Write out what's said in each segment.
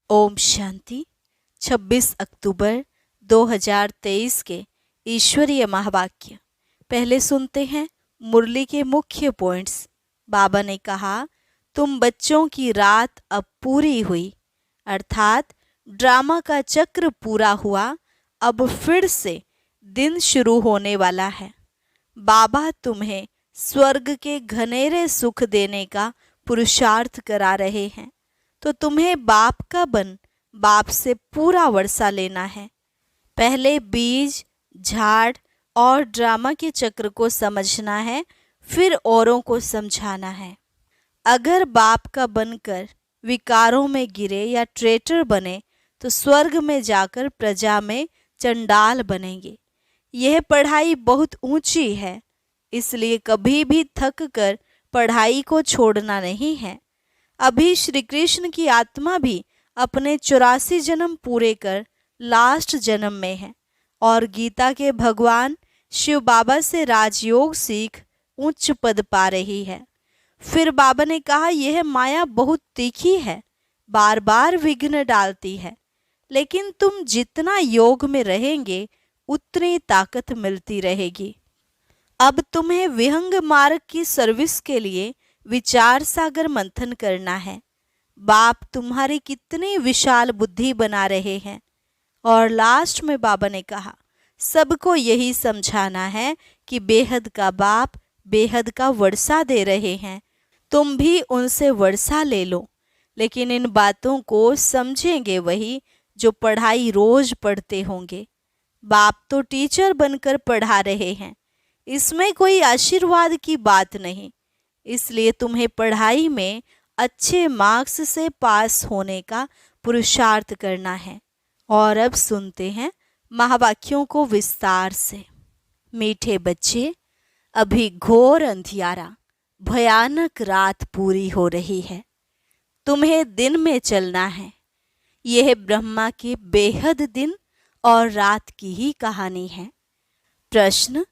ओम शांति। 26 अक्टूबर 2023 के ईश्वरीय महावाक्य। पहले सुनते हैं मुरली के मुख्य पॉइंट्स। बाबा ने कहा, तुम बच्चों की रात अब पूरी हुई, अर्थात ड्रामा का चक्र पूरा हुआ। अब फिर से दिन शुरू होने वाला है। बाबा तुम्हें स्वर्ग के घनेरे सुख देने का पुरुषार्थ करा रहे हैं, तो तुम्हें बाप का बन बाप से पूरा वर्षा लेना है। पहले बीज, झाड़ और ड्रामा के चक्र को समझना है, फिर औरों को समझाना है। अगर बाप का बनकर विकारों में गिरे या ट्रेटर बने तो स्वर्ग में जाकर प्रजा में चंडाल बनेंगे। यह पढ़ाई बहुत ऊंची है, इसलिए कभी भी थक कर पढ़ाई को छोड़ना नहीं है। अभी श्री कृष्ण की आत्मा भी अपने 84 जन्म पूरे कर लास्ट जन्म में है और गीता के भगवान शिव बाबा से राजयोग सीख उच्च पद पा रही है। फिर बाबा ने कहा, यह माया बहुत तीखी है, बार बार विघ्न डालती है, लेकिन तुम जितना योग में रहेंगे उतनी ताकत मिलती रहेगी। अब तुम्हें विहंग मार्ग की सर्विस के लिए विचार सागर मंथन करना है। बाप तुम्हारी कितनी विशाल बुद्धि बना रहे हैं। और लास्ट में बाबा ने कहा, सबको यही समझाना है कि बेहद का बाप बेहद का वर्षा दे रहे हैं, तुम भी उनसे वर्षा ले लो। लेकिन इन बातों को समझेंगे वही जो पढ़ाई रोज पढ़ते होंगे। बाप तो टीचर बनकर पढ़ा रहे हैं, इसमें कोई आशीर्वाद की बात नहीं। इसलिए तुम्हें पढ़ाई में अच्छे मार्क्स से पास होने का पुरुषार्थ करना है। और अब सुनते हैं महावाक्यों को विस्तार से। मीठे बच्चे, अभी घोर अंधियारा भयानक रात पूरी हो रही है। तुम्हें दिन में चलना है। यह ब्रह्मा के बेहद दिन और रात की ही कहानी है। प्रश्न,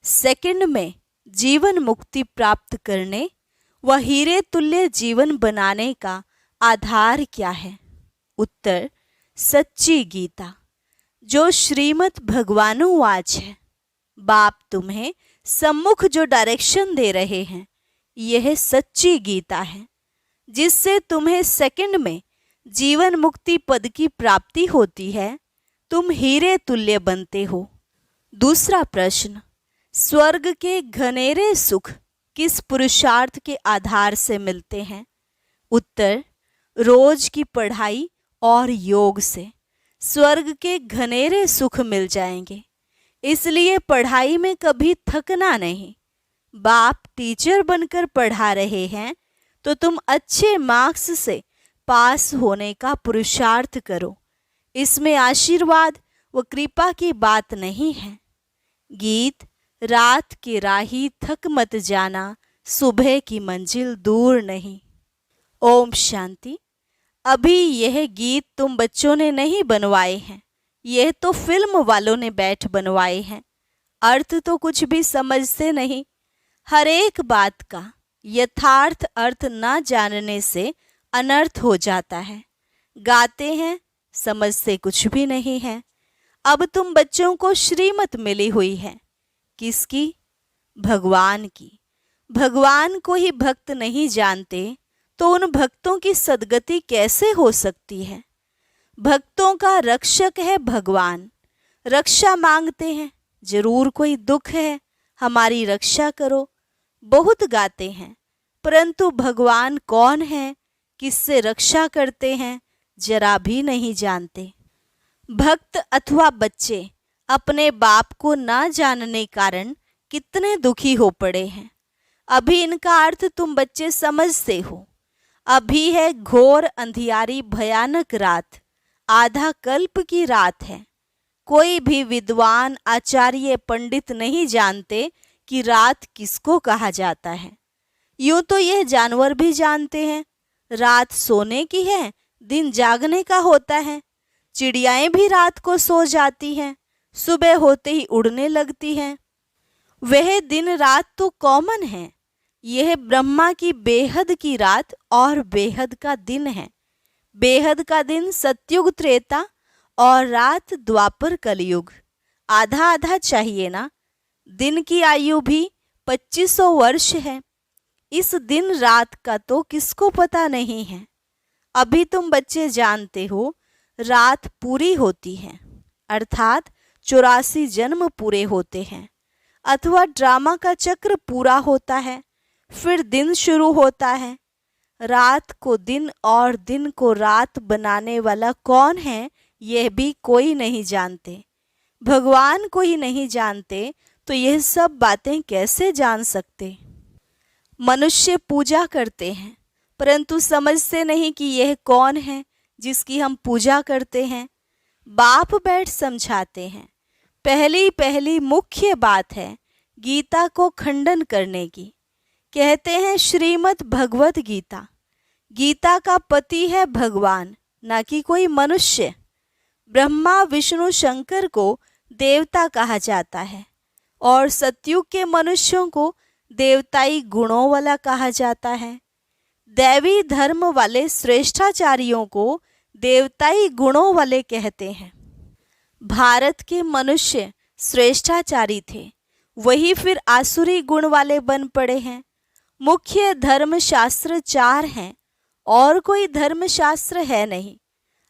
सेकंड में जीवन मुक्ति प्राप्त करने व हीरे तुल्य जीवन बनाने का आधार क्या है? उत्तर, सच्ची गीता, जो श्रीमद् भगवानुवाच है। बाप तुम्हें सम्मुख जो डायरेक्शन दे रहे हैं, यह सच्ची गीता है, जिससे तुम्हें सेकंड में जीवन मुक्ति पद की प्राप्ति होती है। तुम हीरे तुल्य बनते हो। दूसरा प्रश्न, स्वर्ग के घनेरे सुख किस पुरुषार्थ के आधार से मिलते हैं? उत्तर, रोज की पढ़ाई और योग से स्वर्ग के घनेरे सुख मिल जाएंगे। इसलिए पढ़ाई में कभी थकना नहीं। बाप टीचर बनकर पढ़ा रहे हैं, तो तुम अच्छे मार्क्स से पास होने का पुरुषार्थ करो। इसमें आशीर्वाद व कृपा की बात नहीं है। गीत, रात के राही थक मत जाना, सुबह की मंजिल दूर नहीं। ओम शांति। अभी यह गीत तुम बच्चों ने नहीं बनवाए हैं, यह तो फिल्म वालों ने बैठ बनवाए हैं। अर्थ तो कुछ भी समझते नहीं। हर एक बात का यथार्थ अर्थ न जानने से अनर्थ हो जाता है। गाते हैं, समझते कुछ भी नहीं है। अब तुम बच्चों को श्रीमत मिली हुई है। किसकी? भगवान की। भगवान को ही भक्त नहीं जानते तो उन भक्तों की सद्गति कैसे हो सकती है? भक्तों का रक्षक है भगवान। रक्षा मांगते हैं, जरूर कोई दुख है, हमारी रक्षा करो। बहुत गाते हैं, परंतु भगवान कौन है, किससे रक्षा करते हैं, जरा भी नहीं जानते। भक्त अथवा बच्चे अपने बाप को न जानने कारण कितने दुखी हो पड़े हैं। अभी इनका अर्थ तुम बच्चे समझते हो। अभी है घोर अंधियारी भयानक रात, आधा कल्प की रात है। कोई भी विद्वान, आचार्य, पंडित नहीं जानते कि रात किसको कहा जाता है। यूं तो यह जानवर भी जानते हैं, रात सोने की है, दिन जागने का होता है। चिड़ियाएं भी रात को सो जाती हैं, सुबह होते ही उड़ने लगती हैं। वह दिन रात तो कॉमन है। यह ब्रह्मा की बेहद की रात और बेहद का दिन है। बेहद का दिन सतयुग त्रेता और रात द्वापर कलयुग। आधा आधा चाहिए ना। दिन की आयु भी 2500 वर्ष है। इस दिन रात का तो किसको पता नहीं है। अभी तुम बच्चे जानते हो रात पूरी होती है अर्थात 84 जन्म पूरे होते हैं, अथवा ड्रामा का चक्र पूरा होता है, फिर दिन शुरू होता है। रात को दिन और दिन को रात बनाने वाला कौन है यह भी कोई नहीं जानते। भगवान को ही नहीं जानते तो यह सब बातें कैसे जान सकते। मनुष्य पूजा करते हैं परंतु समझते नहीं कि यह कौन है जिसकी हम पूजा करते हैं। बाप बैठ समझाते हैं। पहली पहली मुख्य बात है गीता को खंडन करने की। कहते हैं श्रीमद् भगवत गीता, गीता का पति है भगवान, ना कि कोई मनुष्य। ब्रह्मा विष्णु शंकर को देवता कहा जाता है और सतयुग के मनुष्यों को देवताई गुणों वाला कहा जाता है। दैवी धर्म वाले श्रेष्ठाचार्यों को देवताई गुणों वाले कहते हैं। भारत के मनुष्य श्रेष्ठाचारी थे, वही फिर आसुरी गुण वाले बन पड़े हैं। मुख्य धर्म शास्त्र 4 हैं और कोई धर्मशास्त्र है नहीं।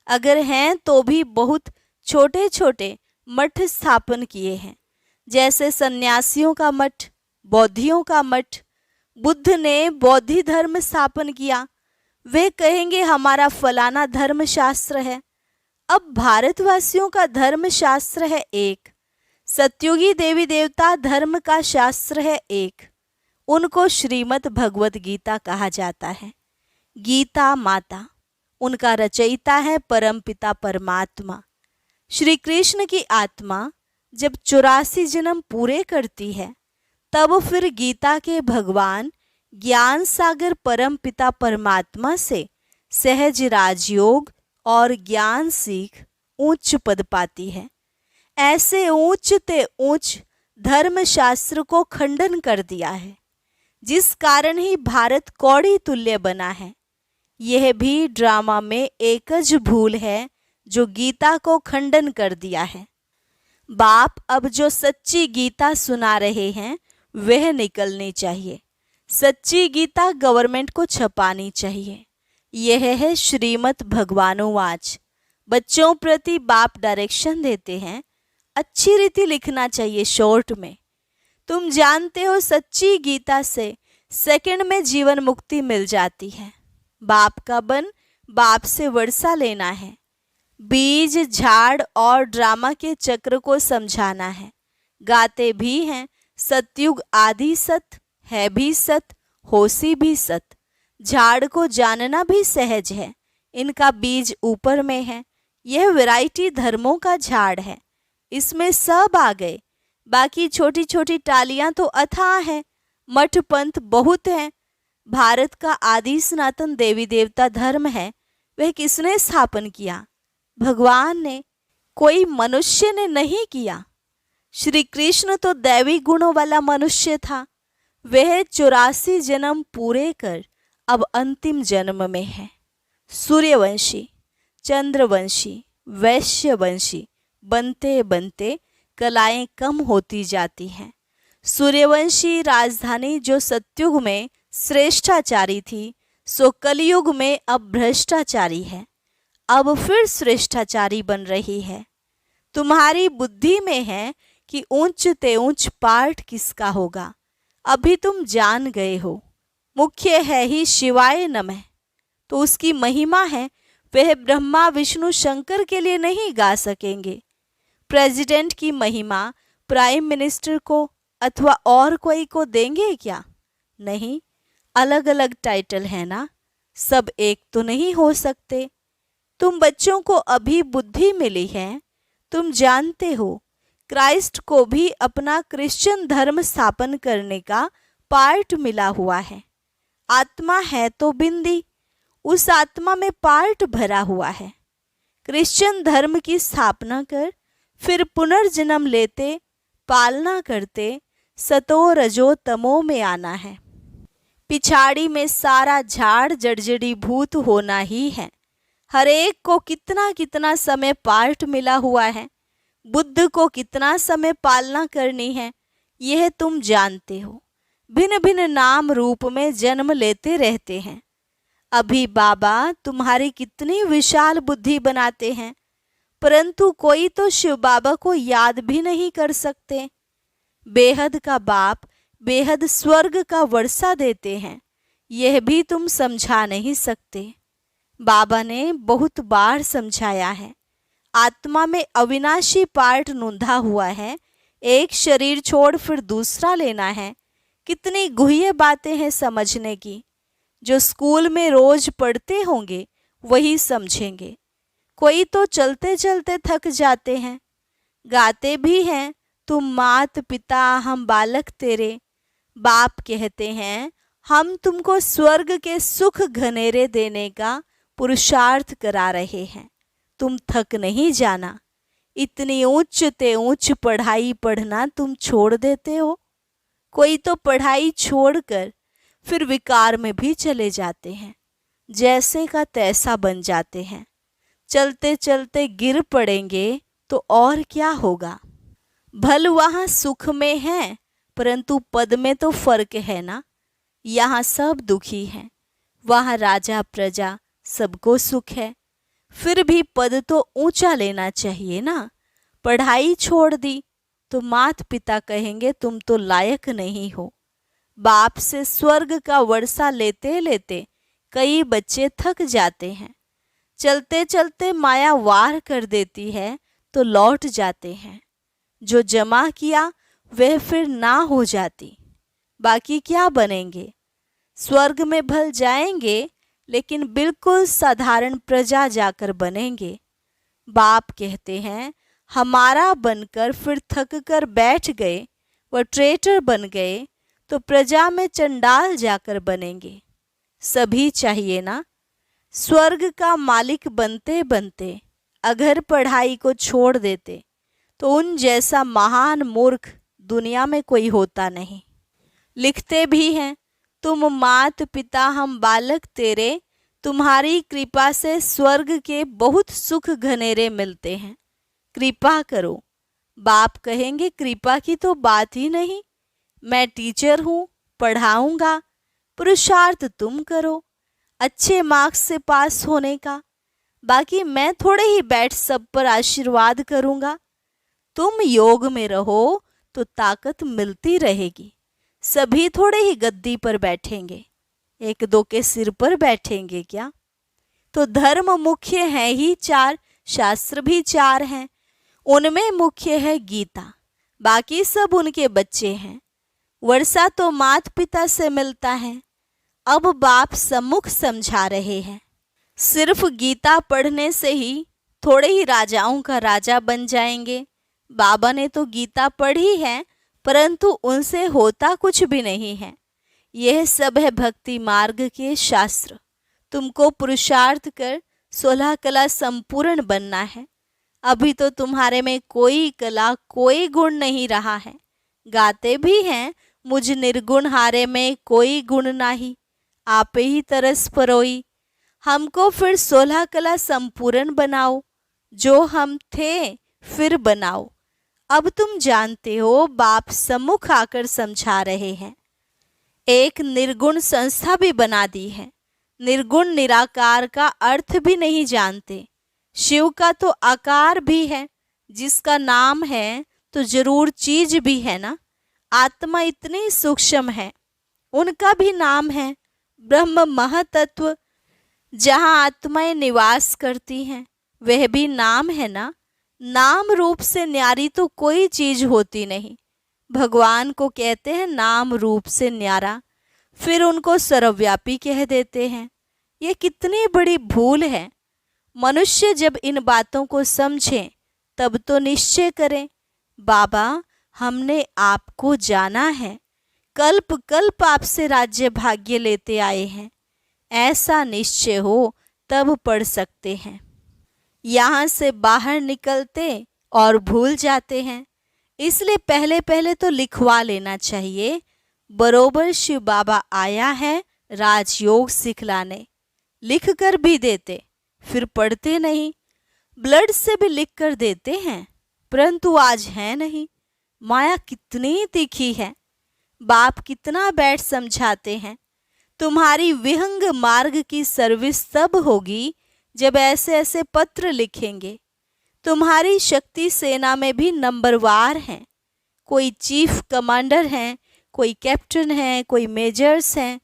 अगर हैं तो भी बहुत छोटे छोटे मठ स्थापन किए हैं, जैसे सन्यासियों का मठ, बौद्धियों का मठ। बुद्ध ने बौद्धि धर्म स्थापन किया, वे कहेंगे हमारा फलाना धर्मशास्त्र है। अब भारतवासियों का धर्मशास्त्र है एक, सतयुगी देवी देवता धर्म का शास्त्र है एक। उनको श्रीमद् भगवत गीता कहा जाता है। गीता माता, उनका रचयिता है परमपिता परमात्मा। श्री कृष्ण की आत्मा जब 84 जन्म पूरे करती है तब फिर गीता के भगवान ज्ञान सागर परमपिता परमात्मा से सहज राजयोग और ज्ञान सीख उच्च पद पाती है। ऐसे ऊंच ते ऊंच धर्मशास्त्र को खंडन कर दिया है, जिस कारण ही भारत कौड़ी तुल्य बना है। यह भी ड्रामा में एकज भूल है जो गीता को खंडन कर दिया है। बाप अब जो सच्ची गीता सुना रहे हैं वह निकलनी चाहिए। सच्ची गीता गवर्नमेंट को छपानी चाहिए। यह है श्रीमद् भगवानुवाच। बच्चों प्रति बाप डायरेक्शन देते हैं, अच्छी रीति लिखना चाहिए शॉर्ट में। तुम जानते हो सच्ची गीता से सेकंड में जीवन मुक्ति मिल जाती है। बाप का बन बाप से वर्षा लेना है। बीज झाड़ और ड्रामा के चक्र को समझाना है। गाते भी हैं सतयुग आदि सत, है भी सत, होसी भी सत। झाड़ को जानना भी सहज है, इनका बीज ऊपर में है। यह वैरायटी धर्मों का झाड़ है, इसमें सब आ गए। बाकी छोटी छोटी टालियां तो अथाह है, मठ पंथ बहुत हैं। भारत का आदि सनातन देवी देवता धर्म है, वह किसने स्थापन किया? भगवान ने, कोई मनुष्य ने नहीं किया। श्री कृष्ण तो दैवी गुणों वाला मनुष्य था। वह 84 जन्म पूरे कर अब अंतिम जन्म में है। सूर्यवंशी, चंद्रवंशी, वैश्यवंशी बनते बनते कलाएं कम होती जाती हैं। सूर्यवंशी राजधानी जो सतयुग में श्रेष्ठाचारी थी, सो कलयुग में अब भ्रष्टाचारी है, अब फिर श्रेष्ठाचारी बन रही है। तुम्हारी बुद्धि में है कि ऊंच ते ऊंच पाठ किसका होगा, अभी तुम जान गए हो। मुख्य है ही शिवाय नमः, तो उसकी महिमा है वह ब्रह्मा विष्णु शंकर के लिए नहीं गा सकेंगे। प्रेसिडेंट की महिमा प्राइम मिनिस्टर को अथवा और कोई को देंगे क्या? नहीं, अलग अलग टाइटल है ना, सब एक तो नहीं हो सकते। तुम बच्चों को अभी बुद्धि मिली है, तुम जानते हो क्राइस्ट को भी अपना क्रिश्चियन धर्म स्थापन करने का पार्ट मिला हुआ है। आत्मा है तो बिंदी, उस आत्मा में पार्ट भरा हुआ है। क्रिश्चियन धर्म की स्थापना कर फिर पुनर्जन्म लेते, पालना करते सतो रजो तमो में आना है। पिछाड़ी में सारा झाड़ जड़जड़ी भूत होना ही है। हर एक को कितना कितना समय पाठ मिला हुआ है, बुद्ध को कितना समय पालना करनी है, यह तुम जानते हो। भिन्न भिन्न नाम रूप में जन्म लेते रहते हैं। अभी बाबा तुम्हारी कितनी विशाल बुद्धि बनाते हैं, परंतु कोई तो शिव बाबा को याद भी नहीं कर सकते। बेहद का बाप बेहद स्वर्ग का वर्षा देते हैं, यह भी तुम समझा नहीं सकते। बाबा ने बहुत बार समझाया है, आत्मा में अविनाशी पार्ट नूंधा हुआ है, एक शरीर छोड़ फिर दूसरा लेना है। कितनी गुह्य बातें हैं समझने की। जो स्कूल में रोज पढ़ते होंगे वही समझेंगे। कोई तो चलते चलते थक जाते हैं, गाते भी हैं, तुम मात पिता हम बालक तेरे। बाप कहते हैं, हम तुमको स्वर्ग के सुख घनेरे देने का पुरुषार्थ करा रहे हैं, तुम थक नहीं जाना। इतनी ऊंच ते ऊंच पढ़ाई पढ़ना तुम छोड़ देते हो। कोई तो पढ़ाई छोड़कर फिर विकार में भी चले जाते हैं, जैसे का तैसा बन जाते हैं। चलते चलते गिर पड़ेंगे तो और क्या होगा। भल वहाँ सुख में है, परंतु पद में तो फर्क है ना। यहाँ सब दुखी हैं, वहाँ राजा प्रजा सबको सुख है। फिर भी पद तो ऊंचा लेना चाहिए ना। पढ़ाई छोड़ दी तो माता पिता कहेंगे तुम तो लायक नहीं हो। बाप से स्वर्ग का वर्षा लेते लेते कई बच्चे थक जाते हैं। चलते चलते माया वार कर देती है तो लौट जाते हैं। जो जमा किया वह फिर ना हो जाती, बाकी क्या बनेंगे। स्वर्ग में भल जाएंगे, लेकिन बिल्कुल साधारण प्रजा जाकर बनेंगे। बाप कहते हैं, हमारा बनकर फिर थक कर बैठ गए व ट्रेटर बन गए तो प्रजा में चंडाल जाकर बनेंगे। सभी चाहिए ना। स्वर्ग का मालिक बनते बनते अगर पढ़ाई को छोड़ देते तो उन जैसा महान मूर्ख दुनिया में कोई होता नहीं। लिखते भी हैं, तुम मात पिता हम बालक तेरे, तुम्हारी कृपा से स्वर्ग के बहुत सुख घनेरे मिलते हैं, कृपा करो। बाप कहेंगे कृपा की तो बात ही नहीं, मैं टीचर हूँ, पढ़ाऊँगा, पुरुषार्थ तुम करो अच्छे मार्क्स से पास होने का, बाकी मैं थोड़े ही बैठ सब पर आशीर्वाद करूँगा। तुम योग में रहो तो ताकत मिलती रहेगी। सभी थोड़े ही गद्दी पर बैठेंगे, एक दो के सिर पर बैठेंगे क्या। तो धर्म मुख्य है ही चार, शास्त्र भी चार हैं, उनमें मुख्य है गीता, बाकी सब उनके बच्चे हैं। वर्षा तो माता पिता से मिलता है। अब बाप सम्मुख समझा रहे हैं, सिर्फ गीता पढ़ने से ही थोड़े ही राजाओं का राजा बन जाएंगे। बाबा ने तो गीता पढ़ी है, परंतु उनसे होता कुछ भी नहीं है। यह सब है भक्ति मार्ग के शास्त्र। तुमको पुरुषार्थ कर 16 कला संपूर्ण बनना है। अभी तो तुम्हारे में कोई कला कोई गुण नहीं रहा है। गाते भी हैं, मुझ निर्गुण हारे में कोई गुण नाही, आपे ही तरस परोई। हमको फिर 16 कला संपूर्ण बनाओ, जो हम थे फिर बनाओ। अब तुम जानते हो, बाप सम्मुख आकर समझा रहे हैं। एक निर्गुण संस्था भी बना दी है। निर्गुण निराकार का अर्थ भी नहीं जानते। शिव का तो आकार भी है, जिसका नाम है तो जरूर चीज भी है ना। आत्मा इतनी सूक्ष्म है, उनका भी नाम है। ब्रह्म महतत्व जहाँ आत्माएं निवास करती हैं, वह भी नाम है ना। नाम रूप से न्यारी तो कोई चीज होती नहीं। भगवान को कहते हैं नाम रूप से न्यारा, फिर उनको सर्वव्यापी कह देते हैं। ये कितनी बड़ी भूल है। मनुष्य जब इन बातों को समझें तब तो निश्चय करें, बाबा हमने आपको जाना है, कल्प कल्प आपसे राज्य भाग्य लेते आए हैं। ऐसा निश्चय हो तब पढ़ सकते हैं। यहाँ से बाहर निकलते और भूल जाते हैं। इसलिए पहले पहले तो लिखवा लेना चाहिए, बरोबर शिव बाबा आया है राजयोग सिखलाने। लिख कर भी देते, फिर पढ़ते नहीं, ब्लड से भी लिख कर देते हैं, परंतु आज है नहीं। माया कितनी तीखी है, बाप कितना बैठ समझाते हैं। तुम्हारी विहंग मार्ग की सर्विस तब होगी जब ऐसे ऐसे पत्र लिखेंगे। तुम्हारी शक्ति सेना में भी नंबरवार हैं, कोई चीफ कमांडर हैं, कोई कैप्टन हैं, कोई मेजर्स हैं,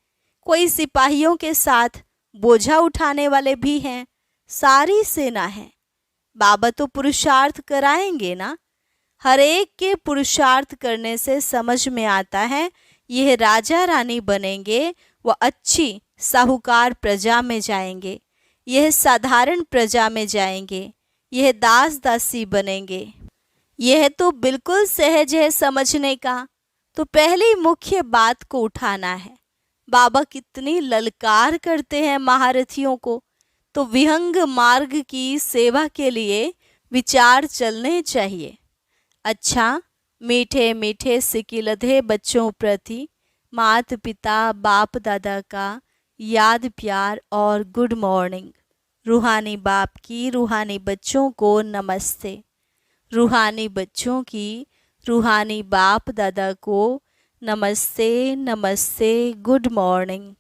कोई सिपाहियों के साथ बोझा उठाने वाले भी हैं, सारी सेना है। बाबा तो पुरुषार्थ कराएंगे ना। हर एक के पुरुषार्थ करने से समझ में आता है यह राजा रानी बनेंगे, वह अच्छी साहूकार प्रजा में जाएंगे, यह साधारण प्रजा में जाएंगे, यह दास दासी बनेंगे। यह तो बिल्कुल सहज है समझने का। तो पहली मुख्य बात को उठाना है। बाबा कितनी ललकार करते हैं महारथियों को। तो विहंग मार्ग की सेवा के लिए विचार चलने चाहिए। अच्छा, मीठे मीठे सिकिलधे बच्चों प्रति माता पिता बाप दादा का याद प्यार और गुड मॉर्निंग। रूहानी बाप की रूहानी बच्चों को नमस्ते। रूहानी बच्चों की रूहानी बाप दादा को नमस्ते नमस्ते, गुड मॉर्निंग।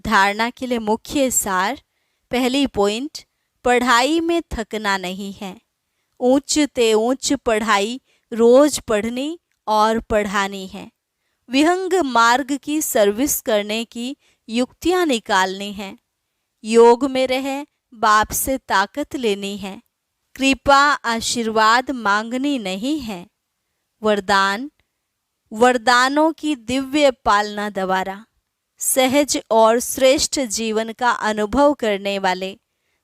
धारणा के लिए मुख्य सार। पहली पॉइंट, पढ़ाई में थकना नहीं है। ऊंच ते ऊंच पढ़ाई रोज पढ़नी और पढ़ानी है। विहंग मार्ग की सर्विस करने की युक्तियां निकालनी हैं। योग में रहे बाप से ताकत लेनी है। कृपा आशीर्वाद मांगनी नहीं है। वरदान, वरदानों की दिव्य पालना द्वारा सहज और श्रेष्ठ जीवन का अनुभव करने वाले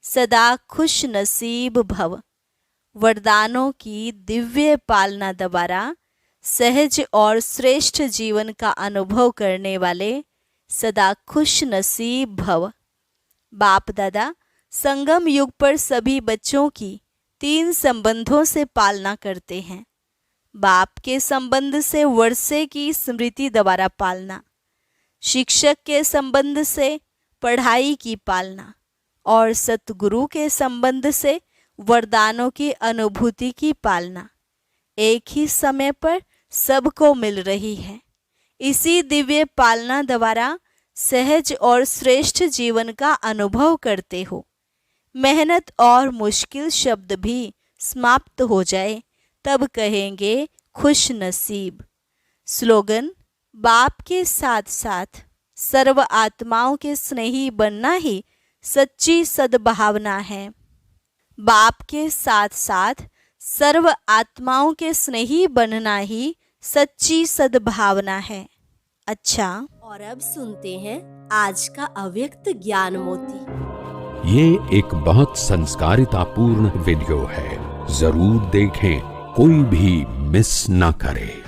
सदा खुश नसीब भव। वरदानों की दिव्य पालना द्वारा सहज और श्रेष्ठ जीवन का अनुभव करने वाले सदा खुश नसीब भव। बाप दादा संगम युग पर सभी बच्चों की 3 संबंधों से पालना करते हैं। बाप के संबंध से वर्षे की स्मृति द्वारा पालना, शिक्षक के संबंध से पढ़ाई की पालना और सतगुरु के संबंध से वरदानों की अनुभूति की पालना एक ही समय पर सबको मिल रही है। इसी दिव्य पालना द्वारा सहज और श्रेष्ठ जीवन का अनुभव करते हो। मेहनत और मुश्किल शब्द भी समाप्त हो जाए तब कहेंगे खुश नसीब। स्लोगन, बाप के साथ साथ सर्व आत्माओं के स्नेही बनना ही सच्ची सद्भावना है। बाप के साथ साथ सर्व आत्माओं के स्नेही बनना ही सच्ची सद्भावना है। अच्छा, और अब सुनते हैं आज का अव्यक्त ज्ञान मोती। ये एक बहुत संस्कारितापूर्ण वीडियो है, जरूर देखें, कोई भी मिस ना करे।